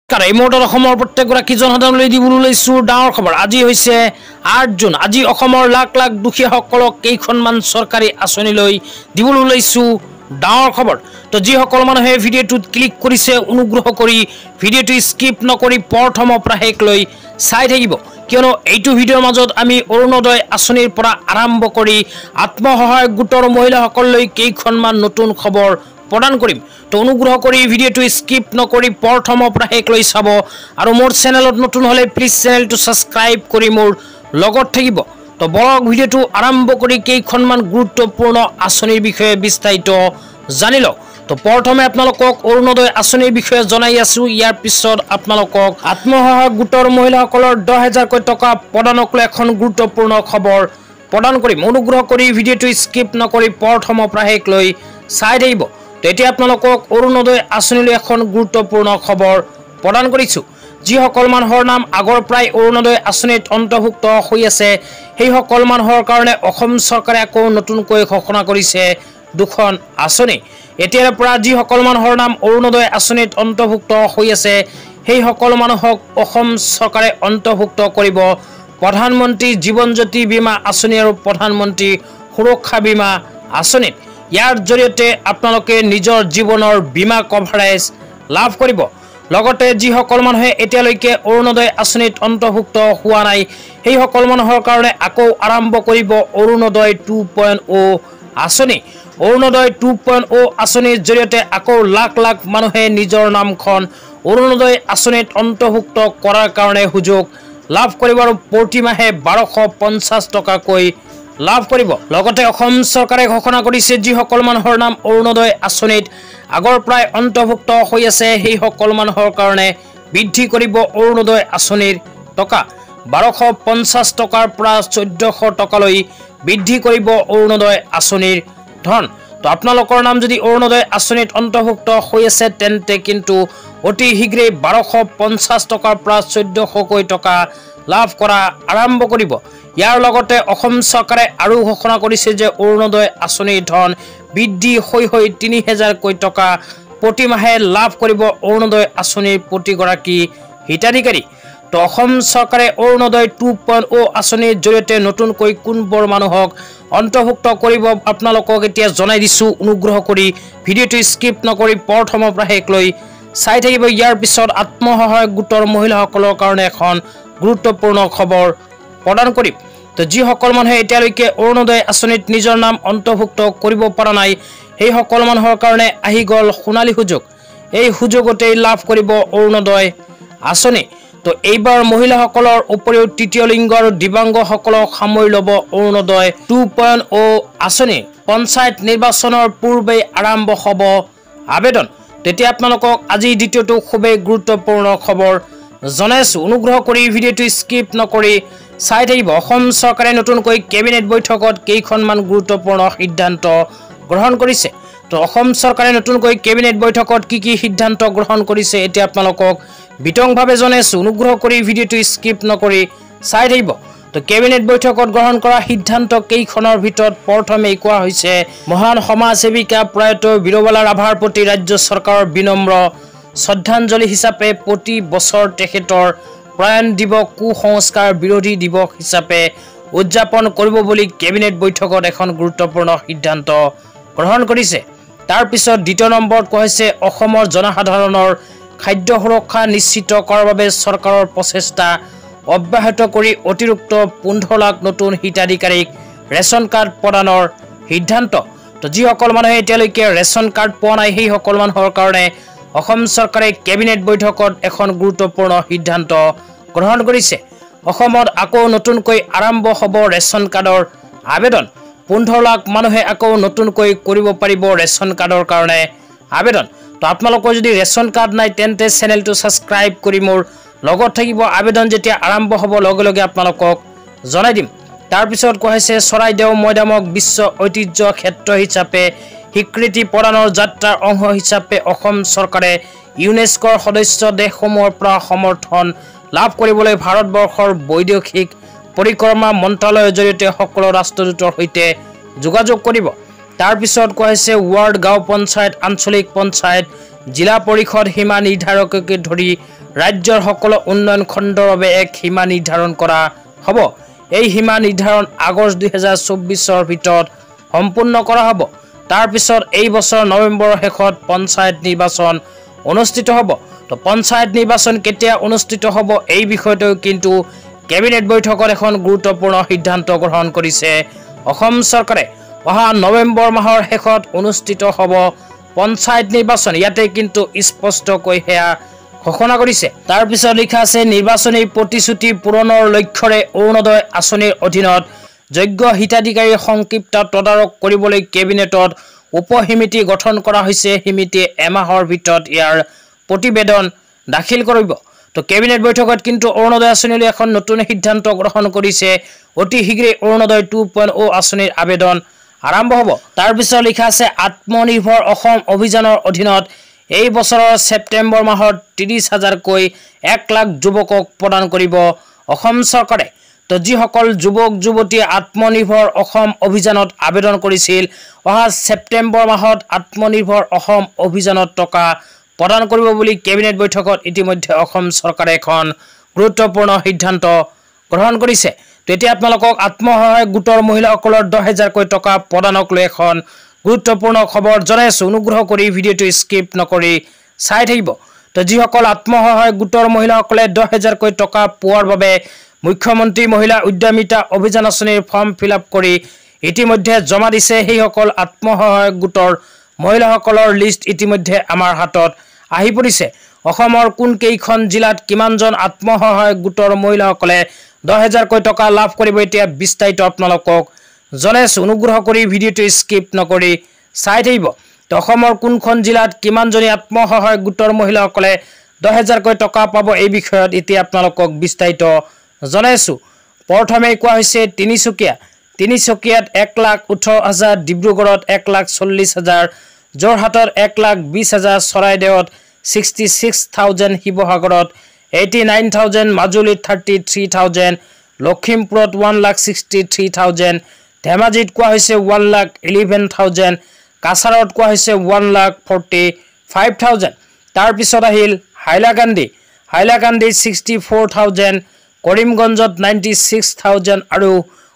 এই মুহূৰ্তত অসমৰ প্ৰত্যেকগৰাকী জনসাধাৰণলৈ দিবলৈ লৈছো ডাঙৰ খবৰ। আজি হৈছে 8 জুন। আজি অসমৰ লাখ লাখ দুখীয়াসকলক কেইখনমান চৰকাৰী আঁচনিলৈ দিবলৈ লৈছো ডাঙৰ খবৰ। তো যিসকল মানুহে ভিডিঅ'টোত ক্লিক কৰিছে অনুগ্ৰহ কৰি ভিডিঅ'টো স্কিপ নকৰি প্ৰথমৰ পৰা শেষলৈ চাই থাকিব, কিয়নো এইটো ভিডিঅ'ৰ মাজত আমি অৰুণোদয় আঁচনিৰ পৰা আৰম্ভ কৰি আত্মসহায়ক গোটৰ মহিলাসকললৈ কেইখনমান নতুন খবৰ প্ৰদান কৰিম। তো অনুগ্ৰহ কৰি ভিডিঅ'টো স্কিপ নকৰি প্ৰথমৰ পৰা শেষলৈ চাব, আৰু মোৰ চেনেলত নতুন হ'লে প্লিজ চেনেলটো ছাবস্ক্ৰাইব কৰি মোৰ লগত থাকিব। তো বলক ভিডিঅ'টো আৰম্ভ কৰি কেইখনমান গুৰুত্বপূৰ্ণ আঁচনিৰ বিষয়ে বিস্তাৰিত জানি লওক। তো প্ৰথমে আপোনালোকক অৰুণোদয় আঁচনিৰ বিষয়ে জনাই আছো, ইয়াৰ পিছত আপোনালোকক আত্মসহায়ক গোটৰ মহিলাসকলৰ 10,000কৈ টকা প্ৰদানক লৈ এখন গুৰুত্বপূৰ্ণ খবৰ প্ৰদান কৰিম। অনুগ্ৰহ কৰি ভিডিঅ'টো স্কিপ নকৰি প্ৰথমৰ পৰা শেষলৈ চাই থাকিব। তো এতিয়া আপোনালোকক অৰুণোদয় আঁচনিলৈ এখন গুৰুত্বপূৰ্ণ খবৰ প্ৰদান কৰিছোঁ। যিসকল মানুহৰ নাম আগৰ পৰাই অৰুণোদয় আঁচনিত অন্তৰ্ভুক্ত হৈ আছে, সেইসকল মানুহৰ কাৰণে অসম চৰকাৰে আকৌ নতুনকৈ ঘোষণা কৰিছে দুখন আঁচনি। এতিয়াৰ পৰা যিসকল মানুহৰ নাম অৰুণোদয় আঁচনিত অন্তৰ্ভুক্ত হৈ আছে, সেইসকল মানুহক অসম চৰকাৰে অন্তৰ্ভুক্ত কৰিব প্ৰধানমন্ত্ৰী জীৱন জ্যোতি বীমা আঁচনি আৰু প্ৰধানমন্ত্ৰী সুৰক্ষা বীমা আঁচনিত। ইয়াৰ জৰিয়তে আপোনালোকে নিজৰ জীৱনৰ বীমা কভাৰেজ লাভ কৰিব। লগতে যিসকল মানুহে এতিয়ালৈকে অৰুণোদয় আঁচনিত অন্তৰ্ভুক্ত হোৱা নাই, সেইসকল মানুহৰ কাৰণে আকৌ আৰম্ভ কৰিব অৰুণোদয় 2.0 আঁচনি। অৰুণোদয় 2.0 আঁচনিৰ জৰিয়তে আকৌ লাখ লাখ মানুহে নিজৰ নামখন অৰুণোদয় আঁচনিত অন্তৰ্ভুক্ত কৰাৰ কাৰণে সুযোগ লাভ কৰিব, আৰু প্ৰতি মাহে 1250 টকাকৈ লাভ কৰিব। লগতে অসম চৰকাৰে ঘোষণা কৰিছে যিসকল মানুহৰ নাম অৰুণোদয় আঁচনিত আগৰ পৰাই অন্তৰ্ভুক্ত হৈ আছে, সেইসকল মানুহৰ কাৰণে বৃদ্ধি কৰিব অৰুণোদয় আঁচনিৰ টকা। 1250 টকাৰ পৰা 1400 টকালৈ বৃদ্ধি কৰিব অৰুণোদয় আঁচনিৰ ধন। তো আপোনালোকৰ নাম যদি অৰুণোদয় আঁচনিত অন্তৰ্ভুক্ত হৈ আছে, তেন্তে কিন্তু অতি শীঘ্ৰেই 1250 টকাৰ পৰা 1400কৈ টকা লাভ কৰা আৰম্ভ কৰিব। ইয়াৰ লগতে অসম চৰকাৰে আৰু ঘোষণা কৰিছে যে অৰুণোদয় আঁচনিৰ ধন বৃদ্ধি হৈ 3000কৈ টকা প্ৰতি মাহে লাভ কৰিব অৰুণোদয় আঁচনিৰ প্ৰতিগৰাকী হিতাধিকাৰী। তো অসম চৰকাৰে অৰুণোদয় 2.0 আঁচনিৰ জৰিয়তে নতুনকৈ কোনবোৰ মানুহক অন্তৰ্ভুক্ত কৰিব আপোনালোকক এতিয়া জনাই দিছোঁ। অনুগ্ৰহ কৰি ভিডিঅ'টো স্কিপ নকৰি প্ৰথমৰ পৰা শেষলৈ চাই থাকিব। ইয়াৰ পিছত আত্মসহায়ক গোটৰ মহিলাসকলৰ কাৰণে এখন গুৰুত্বপূৰ্ণ খবৰ প্ৰদান কৰিম। তো যিসকল মানুহে এতিয়ালৈকে অৰুণোদয় আঁচনিত নিজৰ নাম অন্তৰ্ভুক্ত কৰিব পৰা নাই, সেইসকল মানুহৰ কাৰণে আহি গ'ল সোণালী সুযোগ। এই সুযোগতেই লাভ কৰিব অৰুণোদয় আঁচনি। তো এইবাৰ মহিলাসকলৰ উপৰিও তৃতীয় লিংগ আৰু দিব্যাংগসকলক সামৰি ল'ব অৰুণোদয় 2.0 আঁচনি। পঞ্চায়ত নিৰ্বাচনৰ পূৰ্বেই আৰম্ভ হ'ব আবেদন। তেতিয়া আপোনালোকক আজি দ্বিতীয়টো খুবেই গুৰুত্বপূৰ্ণ খবৰ জনাইছোঁ। অনুগ্ৰহ কৰি ভিডিঅ'টো স্কিপ নকৰি চাই থাকিব। অসম চৰকাৰে নতুনকৈ কেবিনেট বৈঠকত কেইখনমান গুৰুত্বপূৰ্ণ সিদ্ধান্ত গ্ৰহণ কৰিছে। তো অসম চৰকাৰে নতুনকৈ কেবিনেট বৈঠকত কি কি সিদ্ধান্ত গ্ৰহণ কৰিছে এতিয়া আপোনালোকক বিতংভাৱে জনাইছোঁ। অনুগ্ৰহ কৰি ভিডিঅ'টো স্কিপ নকৰি চাই থাকিব। তো কেবিনেট বৈঠকত গ্ৰহণ কৰা সিদ্ধান্ত কেইখনৰ ভিতৰত প্ৰথমেই কোৱা হৈছে মহান সমাজ সেৱিকা প্ৰয়াত বীৰবালা ৰাভাৰ প্ৰতি ৰাজ্য চৰকাৰৰ বিনম্ৰ শ্ৰদ্ধাঞ্জলি হিচাপে প্ৰতি বছৰ তেখেতৰ প্ৰয়াণ দিৱস কুসংস্কাৰ বিৰোধী দিৱস হিচাপে উদযাপন কৰিব বুলি কেবিনেট বৈঠকত এখন গুৰুত্বপূৰ্ণ সিদ্ধান্ত গ্ৰহণ কৰিছে। তাৰ পিছত দ্বিতীয় নম্বৰত কোৱা হৈছে অসমৰ জনসাধাৰণৰ খাদ্য সুৰক্ষা নিশ্চিত কৰাৰ বাবে চৰকাৰৰ প্ৰচেষ্টা অব্যাহত কৰি অতিৰিক্ত 15 লাখ নতুন হিতাধিকাৰীক ৰেচন কাৰ্ড প্ৰদানৰ সিদ্ধান্ত। তো যিসকল মানুহে এতিয়ালৈকে ৰেচন কাৰ্ড পোৱা নাই, সেইসকল মানুহৰ কাৰণে অসম চৰকাৰে কেবিনেট বৈঠকত এখন গুৰুত্বপূৰ্ণ সিদ্ধান্ত গ্ৰহণ কৰিছে। অসমত আকৌ নতুনকৈ আৰম্ভ হ'ব ৰেচন কাৰ্ডৰ আবেদন। 15 লাখ মানুহে আকৌ নতুনকৈ কৰিব পাৰিব ৰেচন কাৰ্ডৰ কাৰণে আবেদন। তো আপোনালোকৰ যদি ৰেচন কাৰ্ড নাই, তেন্তে চেনেলটো ছাবস্ক্ৰাইব কৰি মোৰ লগত থাকিব। আবেদন যেতিয়া আৰম্ভ হ'ব লগে লগে আপোনালোকক জনাই দিম। তাৰপিছত কোৱা হৈছে চৰাইদেউ মৈদামক বিশ্ব ঐতিহ্য ক্ষেত্ৰ হিচাপে স্বীকৃতি প্ৰদানৰ যাত্ৰাৰ অংশ হিচাপে অসম চৰকাৰে ইউনেস্কোৰ সদস্য দেশসমূহৰ পৰা সমৰ্থন লাভ কৰিবলৈ ভাৰতবৰ্ষৰ বৈদেশিক পৰিক্ৰমা মন্ত্ৰালয়ৰ জৰিয়তে সকলো ৰাষ্ট্ৰদূতৰ সৈতে যোগাযোগ কৰিব। তাৰ পিছত কোৱা হৈছে ৱাৰ্ড গাঁও পঞ্চায়ত, আঞ্চলিক পঞ্চায়ত, জিলা পৰিষদ সীমা নিৰ্ধাৰককে ধৰি ৰাজ্যৰ সকলো উন্নয়ন খণ্ডৰ বাবে এক সীমা নিৰ্ধাৰণ কৰা হ'ব। এই সীমা নিৰ্ধাৰণ আগষ্ট 2024 ভিতৰত সম্পূৰ্ণ কৰা হ'ব। তাৰ পিছত এই বছৰ নৱেম্বৰৰ শেষত পঞ্চায়ত নিৰ্বাচন অনুষ্ঠিত হ'ব। তো পঞ্চায়ত নিৰ্বাচন কেতিয়া অনুষ্ঠিত হ'ব এই বিষয়টো কিন্তু কেবিনেট বৈঠকত এখন গুৰুত্বপূৰ্ণ সিদ্ধান্ত গ্ৰহণ কৰিছে অসম চৰকাৰে। অহা নৱেম্বৰ মাহৰ শেষত অনুষ্ঠিত হ'ব পঞ্চায়ত নিৰ্বাচন। ইয়াতে কিন্তু স্পষ্টকৈ সেয়া ঘোষণা কৰিছে। তাৰ পিছত লিখা আছে নিৰ্বাচনী প্ৰতিশ্ৰুতি পূৰণৰ লক্ষ্যৰে অৰুণোদয় আঁচনিৰ অধীনত যোগ্য হিতাধিকাৰী সংক্ষিপ্ত তদাৰক কৰিবলৈ কেবিনেটত উপসমিতি গঠন কৰা হৈছে। সমিতিয়ে এমাহৰ ভিতৰত ইয়াৰ প্ৰতিবেদন দাখিল কৰিব। তো কেবিনেট বৈঠকত কিন্তু অৰুণোদয় আঁচনিলৈ এখন নতুন সিদ্ধান্ত গ্ৰহণ কৰিছে। অতি শীঘ্ৰে অৰুণোদয় 2.0 আঁচনিৰ আবেদন আৰম্ভ হ'ব। তাৰ পিছত লিখা আছে আত্মনিৰ্ভৰ অসম অভিযানৰ অধীনত এই বছৰৰ ছেপ্টেম্বৰ মাহত 30,000কৈ 1 লাখ যুৱকক প্ৰদান কৰিব অসম চৰকাৰে। তো যিসকল যুৱক যুৱতীয়ে আত্মনিৰ্ভৰ অসম অভিযানত আবেদন কৰিছিল, অহা ছেপ্টেম্বৰ মাহত আত্মনিৰ্ভৰ অসম অভিযানত টকা প্ৰদান কৰিব বুলি কেবিনেট বৈঠকত ইতিমধ্যে অসম চৰকাৰে এখন গুৰুত্বপূৰ্ণ সিদ্ধান্ত গ্ৰহণ কৰিছে। তো এতিয়া আপোনালোকক আত্মসহায়ক গোটৰ মহিলাসকলৰ 10,000কৈ টকা প্ৰদানক লৈ এখন গুৰুত্বপূৰ্ণ খবৰ জনাইছোঁ। অনুগ্ৰহ কৰি ভিডিঅ'টো স্কিপ নকৰি চাই থাকিব। তো যিসকল আত্মসহায়ক গোটৰ মহিলাসকলে 10,000কৈ টকা পোৱাৰ বাবে মুখ্যমন্ত্ৰী মহিলা উদ্যমিতা অভিযান আঁচনিৰ ফৰ্ম ফিল আপ কৰি ইতিমধ্যে জমা দিছে, সেইসকল আত্মসহায়ক গোটৰ মহিলাসকলৰ লিষ্ট ইতিমধ্যে আমাৰ হাতত আহি পৰিছে। অসমৰ কোন কেইখন জিলাত কিমানজন আত্মসহায়ক গোটৰ মহিলাসকলে 10,000কৈ টকা লাভ কৰিব এতিয়া বিস্তাৰিত আপোনালোকক জনাইছোঁ। অনুগ্ৰহ কৰি ভিডিঅ'টো স্কিপ নকৰি চাই থাকিব। তো অসমৰ কোনখন জিলাত কিমানজনী আত্মসহায়ক গোটৰ মহিলাসকলে 10,000কৈ টকা পাব এই বিষয়ত এতিয়া আপোনালোকক বিস্তাৰিত জনাইছোঁ। প্ৰথমে কোৱা হৈছে তিনিচুকীয়াত 1,18,000, ডিব্ৰুগড়ত 1,40,000, যোৰহাটত 1,20,000, চৰাইদেউত 66,000, শিৱসাগৰত 89,000, মাজুলীত 33,000, লখিমপুৰত 1,63,000, ধেমাজিত কোৱা হৈছে 1,11,000, কাছাৰত কোৱা হৈছে 1,45,000। তাৰপিছত আহিল হাইলাকান্দি 64,000, কৰিমগঞ্জত 96,000 আৰু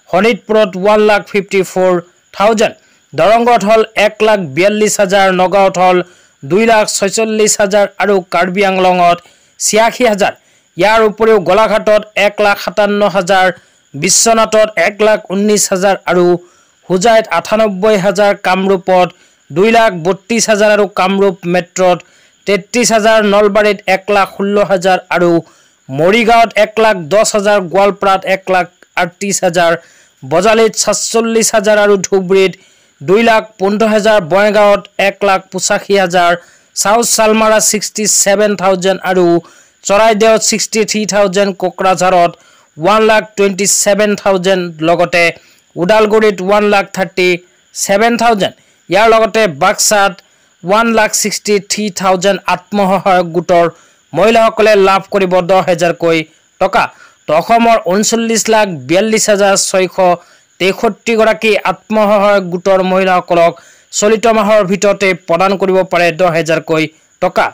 শোণিতপুৰত 1,54,000। দৰংগত হ'ল 1,42,000, নগাঁৱত হ'ল 2,46,000 আৰু কাৰ্বি আংলঙত 86,000। ইয়াৰ উপৰিও গোলাঘাটত 1,57,000, বিশ্বনাথত 1,19,000 আৰু হোজাইত 98,000, কামৰূপত 2,32,000 আৰু কামৰূপ মেট্ৰত 33,000, নলবাৰীত 1,16,000 আৰু মৰিগাঁৱত 1,10,000, গোৱালপাৰাত 1,38,000, বজালীত 47,000 আৰু ধুবুৰীত 2,15,000, বঙাইগাঁৱত 1,85,000, চাউথ চালমাৰা 67,000 আৰু চৰাইদেউত 63,000, কোকৰাঝাৰত 1,27,000, লগতে ওদালগুৰিত 1,37,000। ইয়াৰ লগতে বাক্সাত 1,63,000 আত্মসহায়ক গোটৰ মহিলাসকলে লাভ কৰিব 10,000কৈ টকা। তো অসমৰ 39,42,663গৰাকী আত্মসহায়ক গোটৰ মহিলাসকলক চলিত মাহৰ ভিতৰতে প্ৰদান কৰিব পাৰে 10,000কৈ টকা।